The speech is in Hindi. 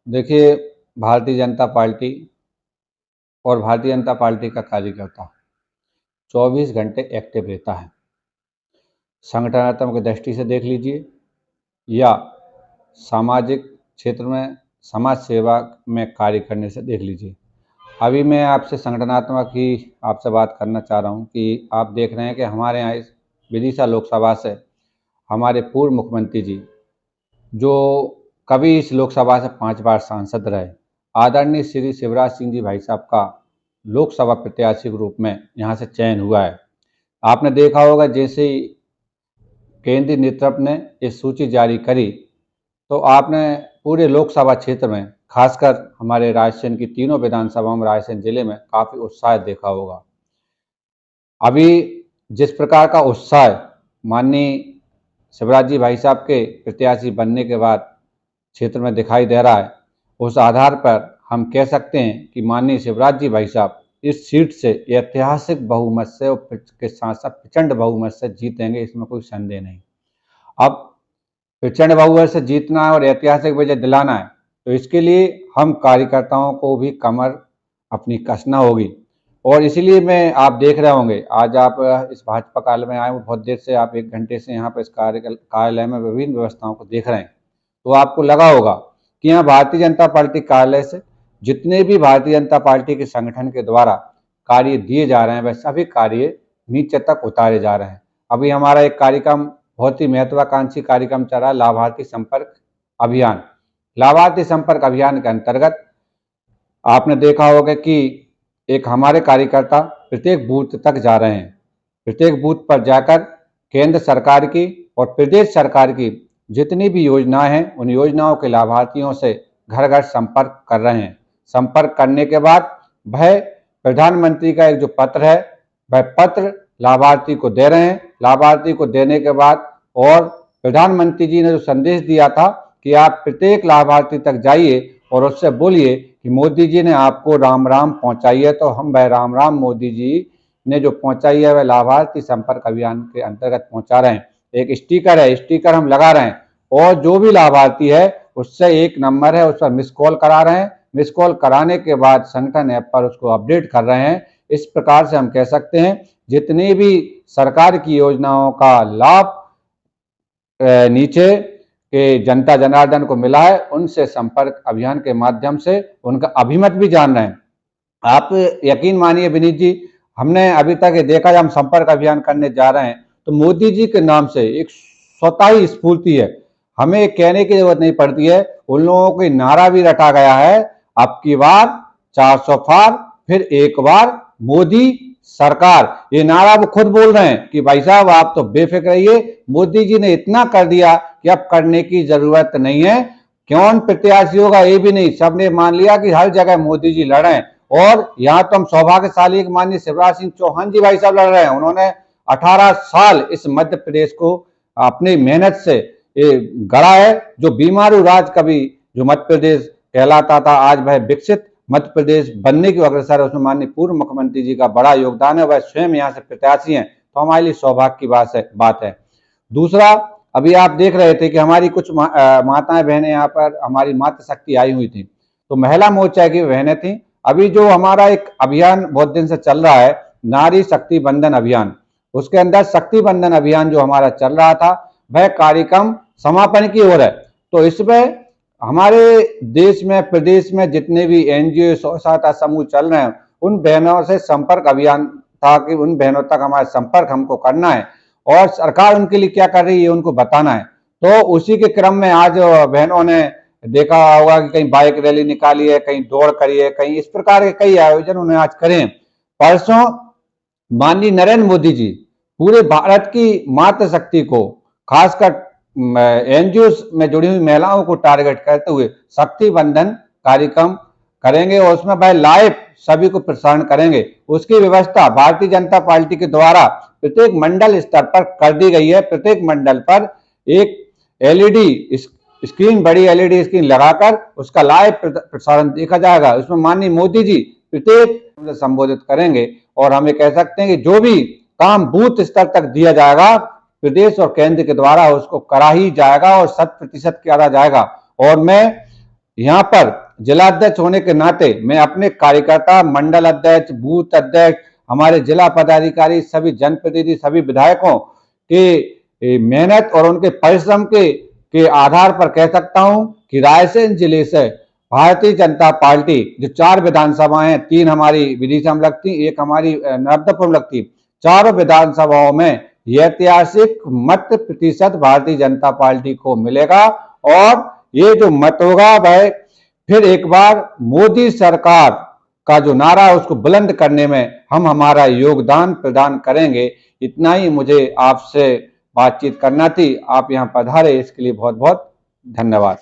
देखिए, भारतीय जनता पार्टी और भारतीय जनता पार्टी का कार्यकर्ता 24 घंटे एक्टिव रहता है। संगठनात्मक दृष्टि से देख लीजिए या सामाजिक क्षेत्र में समाज सेवा में कार्य करने से देख लीजिए। अभी मैं आपसे संगठनात्मक ही आपसे बात करना चाह रहा हूँ कि आप देख रहे हैं कि हमारे यहाँ इस विदिशा लोकसभा से हमारे पूर्व मुख्यमंत्री जी, जो कभी इस लोकसभा से 5 बार सांसद रहे, आदरणीय श्री शिवराज सिंह जी भाई साहब का लोकसभा प्रत्याशी के रूप में यहाँ से चयन हुआ है। आपने देखा होगा जैसे ही केंद्रीय नेतृत्व ने इस सूची जारी करी तो आपने पूरे लोकसभा क्षेत्र में, खासकर हमारे रायसेन की तीनों विधानसभाओं में, रायसेन जिले में काफ़ी उत्साह देखा होगा। अभी जिस प्रकार का उत्साह माननीय शिवराज जी भाई साहब के प्रत्याशी बनने के बाद क्षेत्र में दिखाई दे रहा है, उस आधार पर हम कह सकते हैं कि माननीय शिवराज जी भाई साहब इस सीट से ऐतिहासिक बहुमत से और के साथ साथ प्रचंड बहुमत से जीतेंगे, इसमें कोई संदेह नहीं। अब प्रचंड बहुमत से जीतना है और ऐतिहासिक विजय दिलाना है, तो इसके लिए हम कार्यकर्ताओं को भी कमर अपनी कसना होगी। और इसीलिए मैं, आप देख रहे होंगे, आज आप इस भाजपा कार्यालय में आए, बहुत देर से आप 1 घंटे से यहाँ पर इस कार्यालय में विभिन्न व्यवस्थाओं को देख रहे हैं, तो आपको लगा होगा कि यहाँ भारतीय जनता पार्टी कार्यालय से जितने भी भारतीय जनता पार्टी के संगठन के द्वारा कार्य दिए जा रहे हैं, वह सभी कार्य नीचे तक उतारे जा रहे हैं। अभी हमारा एक कार्यक्रम, बहुत ही महत्वाकांक्षी कार्यक्रम चल रहा है, लाभार्थी संपर्क अभियान। लाभार्थी संपर्क अभियान के अंतर्गत आपने देखा होगा कि एक हमारे कार्यकर्ता प्रत्येक बूथ तक जा रहे हैं। प्रत्येक बूथ पर जाकर केंद्र सरकार की और प्रदेश सरकार की जितनी भी योजनाएं हैं, उन योजनाओं के लाभार्थियों से घर घर संपर्क कर रहे हैं। संपर्क करने के बाद वह प्रधानमंत्री का एक जो पत्र है, वह पत्र लाभार्थी को दे रहे हैं। लाभार्थी को देने के बाद, और प्रधानमंत्री जी ने जो संदेश दिया था कि आप प्रत्येक लाभार्थी तक जाइए और उससे बोलिए कि मोदी जी ने आपको राम राम पहुंचाई है, तो हम वह राम राम मोदी जी ने जो पहुंचाई है वह लाभार्थी संपर्क अभियान के अंतर्गत पहुंचा रहे हैं। एक स्टिकर है, स्टिकर हम लगा रहे हैं, और जो भी लाभार्थी है उससे एक नंबर है, उस पर मिस कॉल करा रहे हैं। मिस कॉल कराने के बाद संगठन ऐप पर उसको अपडेट कर रहे हैं। इस प्रकार से हम कह सकते हैं जितनी भी सरकार की योजनाओं का लाभ नीचे के जनता जनार्दन को मिला है, उनसे संपर्क अभियान के माध्यम से उनका अभिमत भी जान रहे हैं। आप यकीन मानिए विनीत जी, हमने अभी तक ये देखा, जब हम संपर्क अभियान करने जा रहे हैं तो मोदी जी के नाम से एक स्वतः ही स्फूर्ति है, हमें कहने की जरूरत नहीं पड़ती है। उन लोगों को नारा भी रटा गया है, अब की बार 400 पार, फिर एक बार मोदी सरकार। ये नारा वो खुद बोल रहे हैं कि भाई साहब आप तो बेफिक्र रहिए, मोदी जी ने इतना कर दिया कि अब करने की जरूरत नहीं है। कौन प्रत्याशी होगा ये भी नहीं, सबने मान लिया कि हर जगह मोदी जी लड़ रहे हैं। और यहाँ तो हम सौभाग्यशाली माननीय शिवराज सिंह चौहान जी भाई साहब लड़ रहे हैं। उन्होंने 18 साल इस मध्य प्रदेश को अपनी मेहनत से गढ़ा है। जो बीमारू राज कभी जो मध्य प्रदेश कहलाता था, आज वह विकसित मध्य प्रदेश बनने की अग्रसर है, उसमें माननीय पूर्व मुख्यमंत्री जी का बड़ा योगदान है। वह स्वयं यहाँ से प्रत्याशी हैं, तो हमारे लिए सौभाग्य की बात है। दूसरा, अभी आप देख रहे थे कि हमारी कुछ माताएं बहनें यहाँ पर, हमारी मातृ शक्ति आई हुई थी, तो महिला मोर्चा की बहनें थी। अभी जो हमारा एक अभियान बहुत दिन से चल रहा है, नारी शक्ति बंधन अभियान, उसके अंदर शक्ति बंधन अभियान जो हमारा चल रहा था, वह कार्यक्रम समापन की ओर है। तो इसमें हमारे देश में, प्रदेश में जितने भी एनजीओ, स्व सहायता समूह चल रहे हैं, उन बहनों से संपर्क अभियान था कि उन बहनों तक हमारा संपर्क हमको करना है और सरकार उनके लिए क्या कर रही है उनको बताना है। तो उसी के क्रम में आज बहनों ने देखा होगा कि कहीं बाइक रैली निकाली है, कहीं दौड़ करी है, कहीं इस प्रकार के कई आयोजन उन्हें आज करें। परसों माननीय नरेंद्र मोदी जी पूरे भारत की मातृ शक्ति को, खासकर एनजीओ में जुड़ी हुई महिलाओं को टारगेट करते हुए शक्ति बंधन कार्यक्रम करेंगे और उसमें वह लाइव सभी को प्रसारण करेंगे। उसकी व्यवस्था भारतीय जनता पार्टी के द्वारा प्रत्येक मंडल स्तर पर कर दी गई है। प्रत्येक मंडल पर एक एलईडी स्क्रीन, बड़ी एलईडी स्क्रीन लगाकर उसका लाइव प्रसारण देखा जाएगा। उसमें माननीय मोदी जी प्रत्येक संबोधित करेंगे और हमें कह सकते हैं कि जो भी काम बूथ स्तर तक दिया जाएगा, प्रदेश और केंद्र के द्वारा उसको करा ही जाएगा और 100% करा जाएगा। और मैं यहाँ पर जिलाध्यक्ष होने के नाते मैं अपने कार्यकर्ता, मंडल अध्यक्ष, बूथ अध्यक्ष, हमारे जिला पदाधिकारी, सभी जनप्रतिनिधि, सभी विधायकों के मेहनत और उनके परिश्रम के आधार पर कह सकता हूं कि रायसेन जिले से भारतीय जनता पार्टी जो 4 विधानसभाएं हैं, 3 हमारी विदिशा में लगती, 1 हमारी नर्मदापुर लगती, चारों विधानसभाओं में यह ऐतिहासिक मत प्रतिशत भारतीय जनता पार्टी को मिलेगा और ये जो मत होगा वह फिर एक बार मोदी सरकार का जो नारा है उसको बुलंद करने में हम हमारा योगदान प्रदान करेंगे। इतना ही मुझे आपसे बातचीत करना थी। आप यहाँ पधारे इसके लिए बहुत बहुत धन्यवाद।